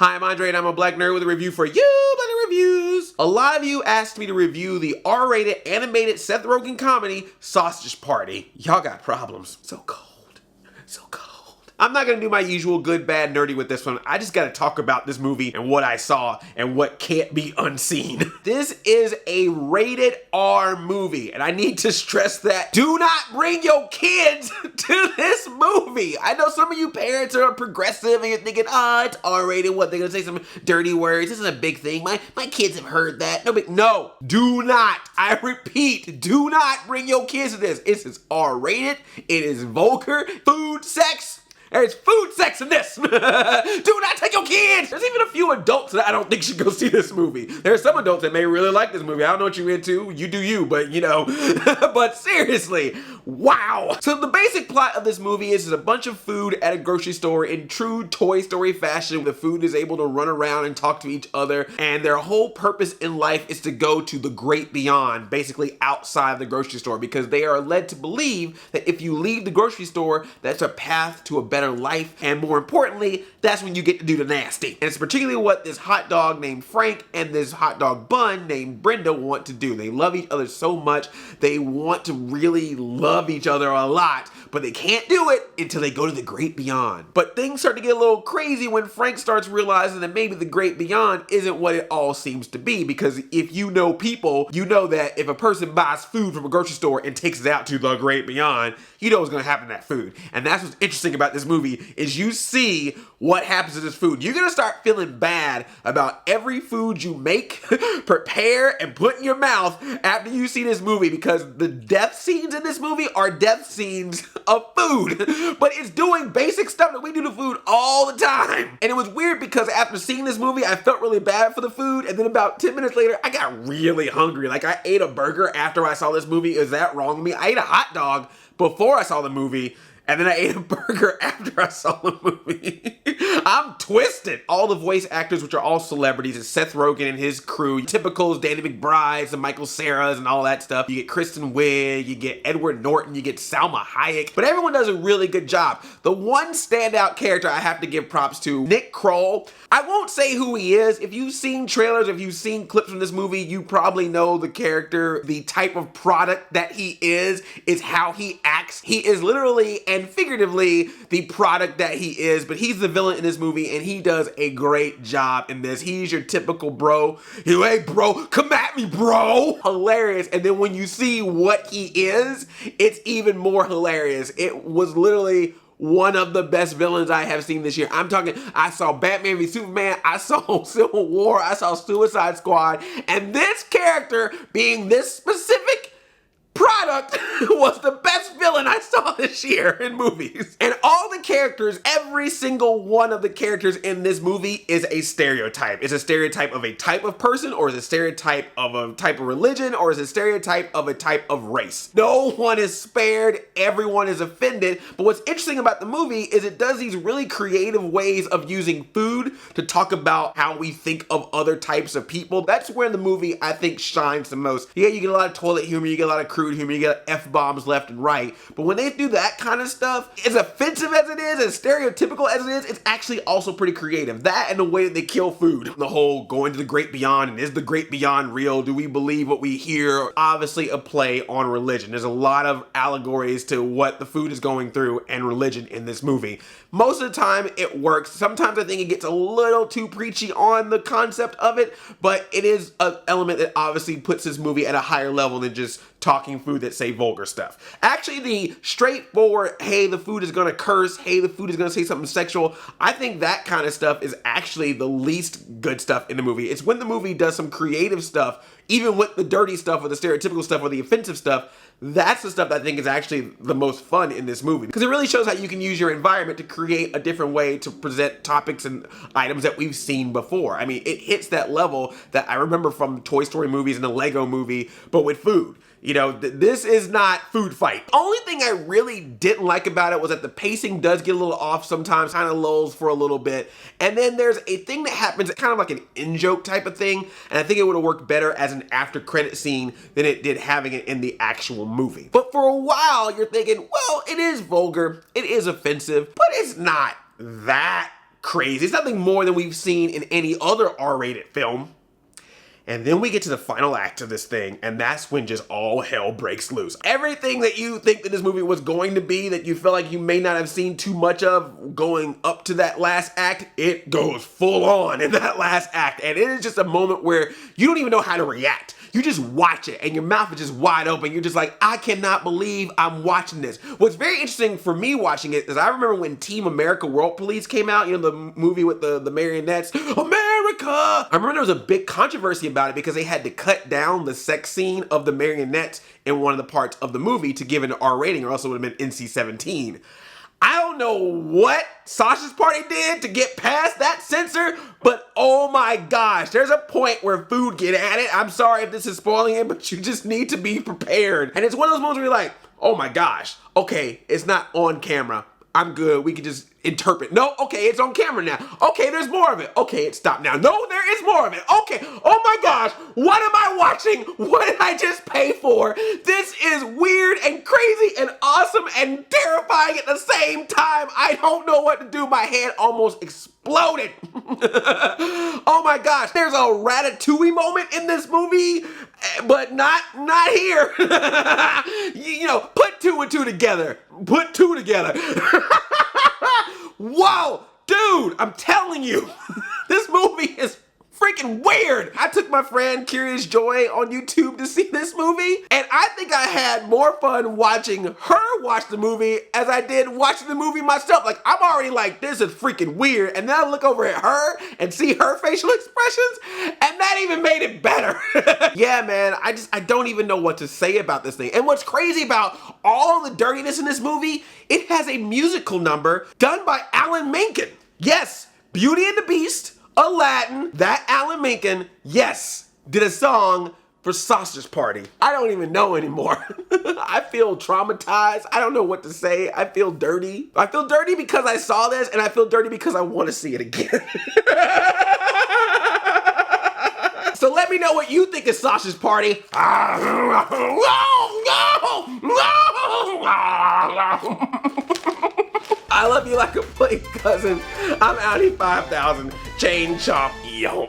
Hi, I'm Andre and I'm a black nerd with a review for you, Black Nerd Reviews. A lot of you asked me to review the R-rated animated Seth Rogen comedy, Sausage Party. Y'all got problems. So cold. So cold. I'm not gonna do my usual good, bad, nerdy with this one. I just gotta talk about this movie and what I saw and what can't be unseen. This is a rated R movie, and I need to stress that. Do not bring your kids to this movie. I know some of you parents are progressive and you're thinking, it's R-rated, what, they're gonna say some dirty words. This is a big thing. My kids have heard that. No, do not. I repeat, do not bring your kids to this. This is R-rated. It is vulgar. Food, sex. There's food, sex in this. Do not take your kids. There's even a few adults that I don't think should go see this movie. There are some adults that may really like this movie. I don't know what you're into. You do you, but you know. But seriously, wow. So the basic plot of this movie is a bunch of food at a grocery store in true Toy Story fashion. The food is able to run around and talk to each other, and their whole purpose in life is to go to the great beyond, basically outside the grocery store, because they are led to believe that if you leave the grocery store, that's a path to a better life, and more importantly, that's when you get to do the nasty. And it's particularly what this hot dog named Frank and this hot dog bun named Brenda want to do. They love each other so much, they want to really love each other a lot, but they can't do it until they go to the great beyond. But things start to get a little crazy when Frank starts realizing that maybe the great beyond isn't what it all seems to be, because if you know people, you know that if a person buys food from a grocery store and takes it out to the great beyond, you know what's gonna happen to that food. And that's what's interesting about this movie, is you see what happens to this food. You're gonna start feeling bad about every food you make, prepare, and put in your mouth after you see this movie, because the death scenes in this movie are death scenes of food. But it's doing basic stuff that we do to food all the time. And it was weird because after seeing this movie, I felt really bad for the food, and then about 10 minutes later, I got really hungry. Like, I ate a burger after I saw this movie. Is that wrong of me? I ate a hot dog before I saw the movie, and then I ate a burger after I saw the movie. I'm twisted. All the voice actors, which are all celebrities, is Seth Rogen and his crew. Typicals, Danny McBrides and Michael Cera's and all that stuff. You get Kristen Wiig, you get Edward Norton, you get Salma Hayek. But everyone does a really good job. The one standout character I have to give props to, Nick Kroll. I won't say who he is. If you've seen trailers, if you've seen clips from this movie, you probably know the character. The type of product that he is how he acts. He is literally and figuratively the product that he is, but he's the villain in this movie, and he does a great job in this. He's your typical bro. Hey bro, come at me, bro. Hilarious. And then when you see what he is, it's even more hilarious. It was literally one of the best villains I have seen this year. I'm talking, I saw Batman v Superman, I saw Civil War, I saw Suicide Squad, and this character being this specific product was the best villain I saw this year in movies. And all the characters, every single one of the characters in this movie is a stereotype. It's a stereotype of a type of person, or is a stereotype of a type of religion, or is a stereotype of a type of race. No one is spared, everyone is offended. But what's interesting about the movie is it does these really creative ways of using food to talk about how we think of other types of people. That's where the movie, I think, shines the most. Yeah, you get a lot of toilet humor, you get a lot of crude humor, you get F-bombs left and right, but when they do that kind of stuff, as offensive as it is, as stereotypical as it is, it's actually also pretty creative. That and the way that they kill food. The whole going to the great beyond, and is the great beyond real? Do we believe what we hear? Obviously a play on religion. There's a lot of allegories to what the food is going through and religion in this movie. Most of the time it works. Sometimes I think it gets a little too preachy on the concept of it, but it is an element that obviously puts this movie at a higher level than just talking food that say vulgar stuff. Actually, the straightforward, hey, the food is gonna curse, hey, the food is gonna say something sexual, I think that kind of stuff is actually the least good stuff in the movie. It's when the movie does some creative stuff, even with the dirty stuff or the stereotypical stuff or the offensive stuff, that's the stuff that I think is actually the most fun in this movie. Because it really shows how you can use your environment to create a different way to present topics and items that we've seen before. I mean, it hits that level that I remember from Toy Story movies and the Lego movie, but with food. You know, this is not food fight. Only thing I really didn't like about it was that the pacing does get a little off sometimes, kind of lulls for a little bit. And then there's a thing that happens, kind of like an in-joke type of thing, and I think it would have worked better as an after-credit scene than it did having it in the actual movie. But for a while, you're thinking, well, it is vulgar, it is offensive, but it's not that crazy. It's nothing more than we've seen in any other R-rated film. And then we get to the final act of this thing, and that's when just all hell breaks loose. Everything that you think that this movie was going to be, that you feel like you may not have seen too much of going up to that last act, it goes full on in that last act. And it is just a moment where you don't even know how to react. You just watch it and your mouth is just wide open. You're just like, I cannot believe I'm watching this. What's very interesting for me watching it is I remember when Team America World Police came out, you know, the movie with the marionettes, America! I remember there was a big controversy about it because they had to cut down the sex scene of the marionettes in one of the parts of the movie to give it an R rating, or else it would have been NC-17. I don't know what Sausage Party did to get past that censor, but oh my gosh, there's a point where food get at it. I'm sorry if this is spoiling it, but you just need to be prepared. And it's one of those moments where you're like, oh my gosh, okay, it's not on camera. I'm good, we can just interpret. No, okay, it's on camera now. Okay, there's more of it. Okay, it stopped now. No, there is more of it. Okay, oh my gosh, what am I watching? What did I just pay for? This is weird and crazy and awesome and terrifying at the same time. I don't know what to do. My head almost exploded. Oh my gosh, there's a Ratatouille moment in this movie, but not here. You know, put two and two together. Put two together. Whoa, dude, I'm telling you, this movie is freaking weird. I took my friend Curious Joy on YouTube to see this movie, and I think I had more fun watching her watch the movie as I did watching the movie myself. Like, I'm already like, this is freaking weird, and then I look over at her and see her facial expressions, and that even made it better. Yeah, man, I don't even know what to say about this thing. And what's crazy about all the dirtiness in this movie, it has a musical number done by Alan Menken. Yes, Beauty and the Beast, Aladdin, that Alan Menken, yes, did a song for Sausage Party. I don't even know anymore. I feel traumatized. I don't know what to say. I feel dirty. I feel dirty because I saw this, and I feel dirty because I want to see it again. So let me know what you think of Sausage Party. I love you like a play cousin. I'm Audi 5000. Chain chomp, yo.